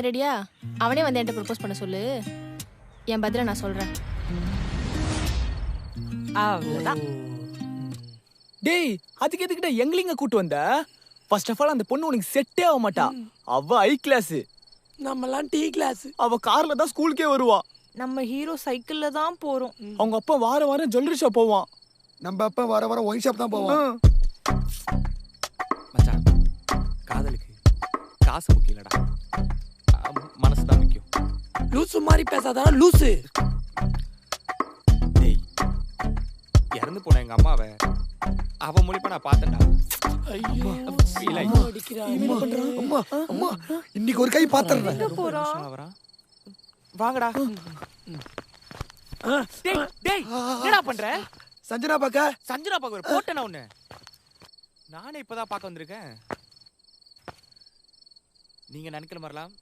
ரெடியா? அவனே வந்து என்கிட்ட ப்ரப்போஸ் பண்ண சொல்லு. என் பதில நான் சொல்றேன். அவ்வளவுதான். டேய், அதுக்கு எதுக்கிட்ட எங்கலிங்க கூட்டு வந்த? ஃபர்ஸ்ட் ஆஃப் ஆல் அந்த பொண்ணு உனக்கு செட்டே ஆக மாட்டா. அவ ஹை கிளாஸ், நம்மலாம் டீ கிளாஸ். அவ கார்ல தான் ஸ்கூலுக்கே வருவா. நம்ம ஹீரோ சைக்கிள்ல தான் போறோம். அவங்க அப்பா வாரம் ஜுவல்லரி ஷாப் போவான். நம்ம அப்பா வர ஒயின் ஷாப் தான் போவோம். மச்சான், காதலுக்கு காசு முக்கியம் இல்லடா, மனசு தான் முக்கியம். லூசு மாதிரி பேசாதடா லூசு. டேய், இறந்து போன எங்க அம்மாவை அவ மூலியமா நான் பார்த்தேன்டா. ஐயோ, feel ஆயி. அம்மா அடிக்கிறா. என்ன பண்றான்? அம்மா அம்மா இன்னைக்கு ஒரு கை பாத்துறேன். எங்க போறோம்? வரான். வாங்கடா. டேய் டேய், என்னடா பண்ற? சஞ்சனா பாக்க சஞ்சனா பாக்க ஒரு போட்டேனா ஒண்ணு. நானே இப்பதான் பார்க்க வந்திருக்கேன். நீங்க நினைக்கிற மாதிரிலாம்